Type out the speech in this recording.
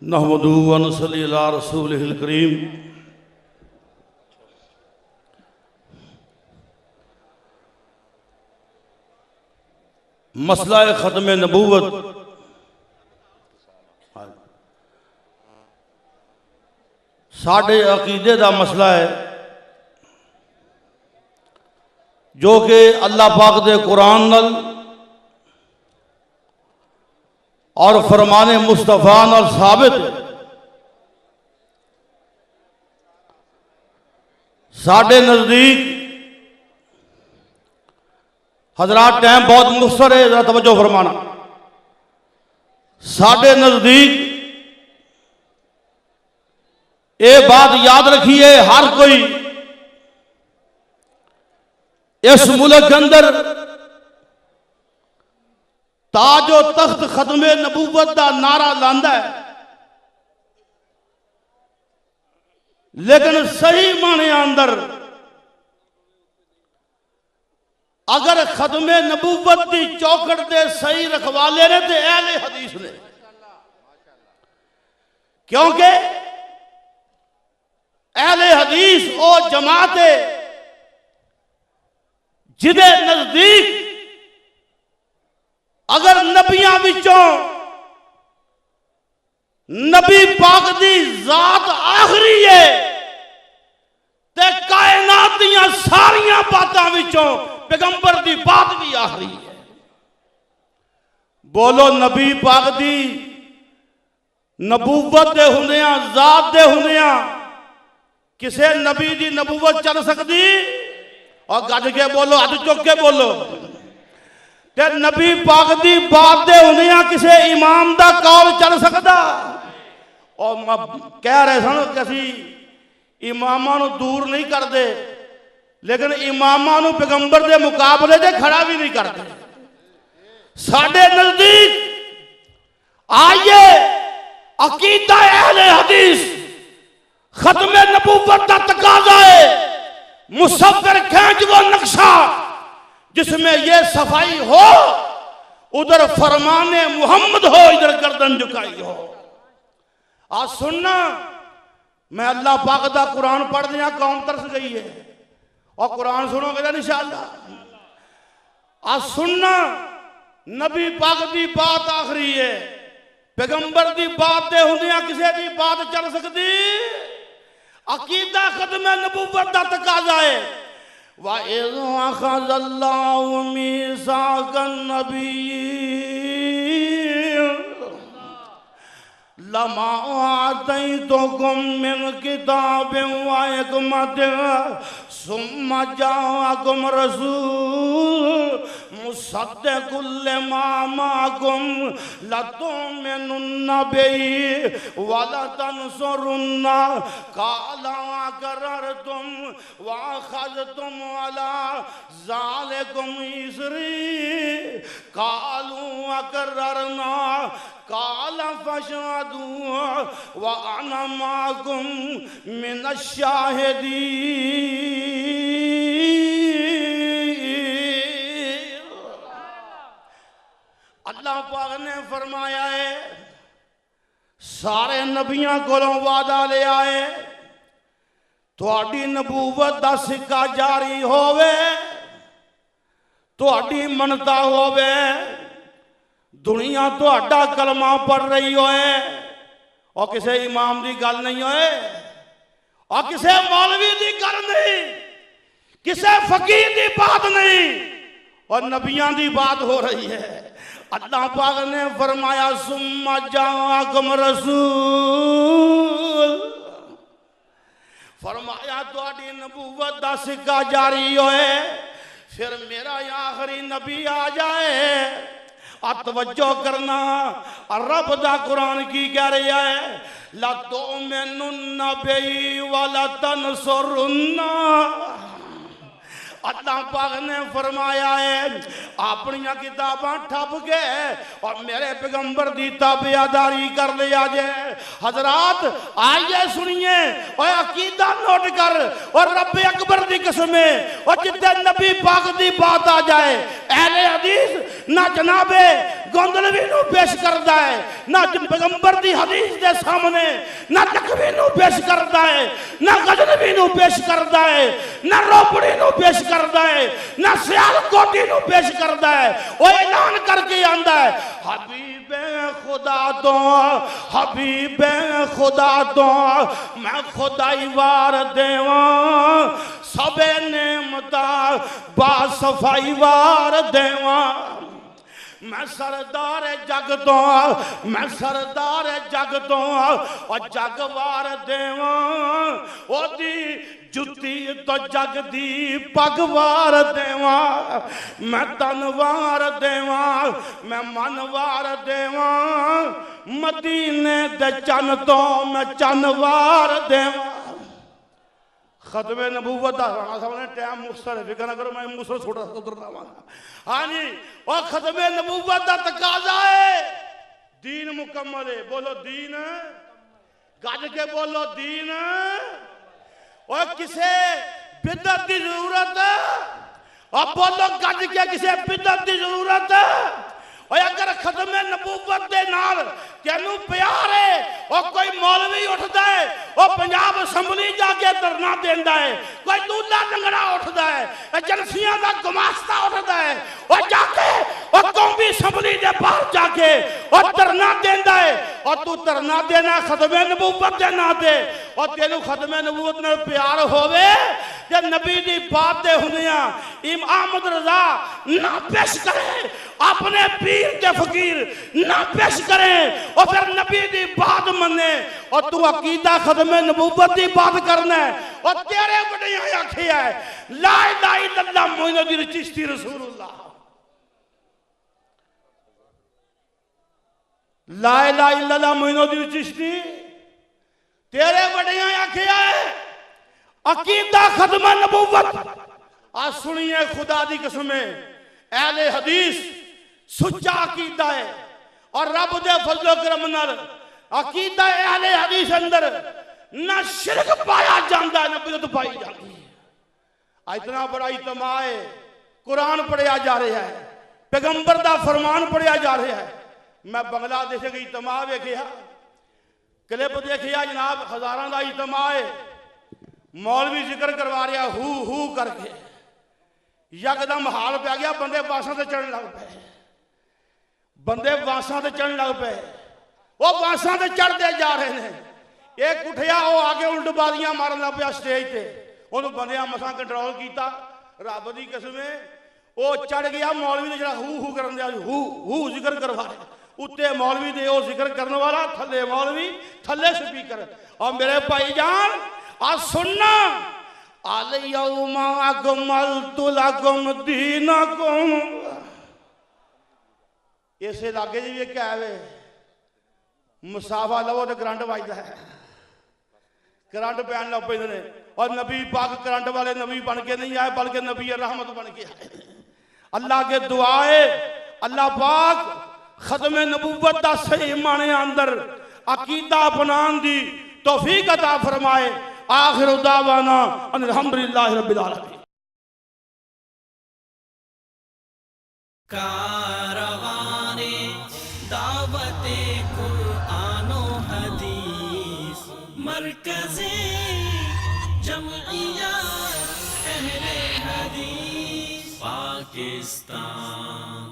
نحمدہ و نصلی علی رسولہ الکریم مسئلہ ختم نبوت ساڑھے عقیدے دا مسئلہ ہے جو کہ اللہ پاک دے قرآن نال اور فرمان مصطفیٰ نال ثابت ہے۔ ساڑھے نزدیک حضرات ٹائم بہت مختصر ہے، ذرا توجہ فرمانا۔ ساڑھے نزدیک یہ بات یاد رکھیے، ہر کوئی اس ملک کے اندر تاج و تخت ختم نبوت دا نعرہ لاندا ہے، لیکن صحیح معنی اندر اگر ختم نبوت دی چوکٹ دے صحیح رکھوالے نے تے اہل حدیث نے، کیونکہ اہل حدیث او جماعت ہے جدے نزدیک اگر نبیاں وچوں نبی پاک دی ذات آخری ہے تے کائنات دیاں ساریاں باتاں وچوں پیغمبر دی بات بھی آخری ہے۔ بولو نبی پاک دی نبوت دے ہوندیاں، ذات دے ہوندیاں کسے نبی دی نبوت چل سکتی؟ اور گج کے بولو، ہاتھ چک کے بولو، تے نبی پاک دی بات دے ہوندیاں کسے امام دا قول چل سکتا؟ اور کہہ رہے سن کسی اماماں نو دور نہیں کر دے، لیکن اماماں نو پیغمبر دے مقابلے دے کھڑا بھی نہیں کرتے۔ ساڑھے نزدیک آئیے عقیدہ اہل حدیث ختم نبوت دا تقاضا ہے، مصور کھینچ وہ نقشہ جس میں یہ صفائی ہو، ادھر فرمان محمد ہو، ادھر گردن جھکائی ہو۔ آج سننا، میں اللہ پاک دا قرآن پڑھ دیا، قوم ترس گئی ہے، اور قرآن سنو گے انشاءاللہ۔ آج سننا، نبی پاک دی بات آخری ہے، پیغمبر دی بات دے ہوندیاں کسے دی بات چل سکتی؟ عقیدہ ختم نبوت دا تقاضا ہے۔ وَإِذْ أَخَذَ اللَّهُ مِيثَاقَ النَّبِيِّينَ لَمَا آتَيْتُكُم مِّن كِتَابٍ وَحِكْمَةٍ ثُمَّ جَاءَكُمْ رَسُولٌ مُصَدِّقٌ لِّمَا مَعَكُمْ لَتُؤْمِنُنَّ بِهِ وَلَتَنصُرُنَّهُ قَالَ أَقْرَرْتُمْ وَأَخَذْتُمْ عَلَى ذَلِكُمْ إِصْرِي قَالُوا أَقْرَرْنَا قَالَ فَاشْهَدُوا وَأَنَا مَعَكُمْ مِنَ الشَّاهِدِينَ۔ اللہ پاک نے فرمایا ہے سارے نبیاں کولوں وعدہ لے آئے، تہاڈی نبوت دا سکہ جاری ہووے، تہاڈی منتا ہووے، دنیا تہاڈا کلمہ پڑھ رہی ہوئے، اور کسے امام دی گل نہیں ہوئے، اور کسے مولوی دی گل نہیں، کسے فقیر دی بات نہیں، اور نبیان دی بات ہو رہی ہے۔ اللہ پاک نے فرمایا ثم جاءکم رسول، فرمایا تہاڈی نبوت دا سکہ جاری ہوئے، پھر میرا آخری نبی آ جائے۔ توجہ کرنا، رب دا قرآن کی کہہ رہا ہے لَتُؤْمِنُنَّ بِهِ وَلَتَنْصُرُنَّهُ۔ اللہ پاک نے فرمایا ہے اپنیاں کتاباں ٹھپ کے اور میرے پیغمبر دی تابعداری کر لیا جائے۔ حضرات آئیے سنیے اور عقیدہ نوٹ کر، اور رب اکبر دی قسمیں، اور جتنے نبی پاک دی بات آ جائے اہل حدیث نہ جناب گوندلوی نو پیش کردا ہے، نہ پیغمبر دی حدیث دے سامنے، نہ لکھوی نو پیش کردا ہے، نہ غزنوی نو پیش کردا ہے، نہ روپڑی نو پیش کردا ہے، نہ سیالکوٹی نو پیش کردا ہے۔ وہ اعلان کر کے آندا ہے حبیب خدا دو، حبیب خدا دو، میں خدائی وار دیواں، سب نعمتہ با صفائی وار دیواں۔ میں سردار جگ تو، میں سردار جگ تو، اور جگ وار دیواں، او دی جتی تو جگ دی پگ وار دیواں، میں تن وار دیواں، میں من وار دیواں، مدینے دے چن تو میں چن وار دیواں۔ ختم نبوت دا رانا صاحب نے ٹائم مختصر ہے، فکر نہ کرو میں مختصر چھوٹا سا اترنا ہوں۔ ہاں جی، اور ختم نبوت دا تقاضا ہے دین مکمل ہے۔ بولو دین، گج کے بولو دین۔ اور کسے بدعت دی ضرورت ہے؟ اور بولو گج کے کسے بدعت دی ضرورت ہے؟ اور اگر ختم نبوت دے نال تینوں پیار ہے، اور کوئی مولوی اٹھدا ہے، اور پنجاب اسمبلی جا کے دھرنا دیندا ہے، کوئی دودھا لنگڑا اٹھدا ہے، ایجنسیاں دا گماشتہ اٹھدا ہے، اور جا کے اور قومی اسمبلی دے باہر جا کے اور دھرنا دیندا ہے، اور تو دھرنا دینا ختم نبوت دے نا دے، اور تینوں ختم نبوت نال پیار ہووے تے نبی دی بات دے ہوندیاں امام احمد رضا نہ پیش کرے، اپنے پیر تے فقیر نہ پیش کریں، اور پھر نبی دی بات مننے، اور تو عقیدہ ختم نبوت دی بات کرنا ہے، اور تیرے بڑیاں آکھیا ہے لا الہ الا اللہ معین الدین چشتی رسول اللہ، لا الہ الا اللہ معین الدین چشتی تیرے بڑیاں آکھیا ہے عقیدہ ختم نبوت۔ آج سنیے خدا دی قسمیں اہل حدیث سچا عقیدہ ہے، اور رب دے فضل و کرم نال عقیدہ اہل حدیث اندر نہ شرک پایا جاندہ ہے نہ بدعت پائی جاندی ہے۔ اتنا بڑا اجتماع ہے، قرآن پڑھیا جا رہا ہے، پیغمبر دا فرمان پڑھیا جا رہا ہے۔ میں بنگلہ دیش کے اجتماع دیکھیا، کلپ دیکھیا جناب، ہزاراں دا اجتماع ہے، مولوی ذکر کروا رہا ہو کر کے، یکدم حال پہ گیا، بندے باساں تے چڑھن لگ پے، بندے باساں تے چڑھن لگ پے، وہ باساں تے چڑھ دے جا رہے ہیں۔ ایک اٹھیا وہ آگے الٹ بازیاں مارن لگ پیا سٹیج تے، انہوں بندیاں مساں کنٹرول کیتا، رب دی قسمیں وہ چڑھ گیا مولوی نے جڑا ہو کرن دیا، ہو ذکر کروا رہے، اتے مولوی دے وہ ذکر کرنے والا، تھلے مولوی، تھلے سپیکر۔ اور میرے بھائی جان آج سننا، الیوم اکملت لکم دینکم، اسے لاگے جی یہ کیا ہے مسافہ لو تو کرنٹ بجتا ہے، کرنٹ پہن لگ پہ نے، اور نبی پاک کرنٹ والے نبی بن کے نہیں آئے بلکہ نبی رحمت بن کے آئے۔ اللہ کے دعائے اللہ پاک ختم نبوت دا صحیح معنی اندر عقیدہ اپنان دی توفیق عطا فرمائے۔ آخر دعوانا ان الحمدللہ رب العالمین۔ کاروان دعوت قرآن و حدیث، مرکز جمعیت اہل حدیث پاکستان۔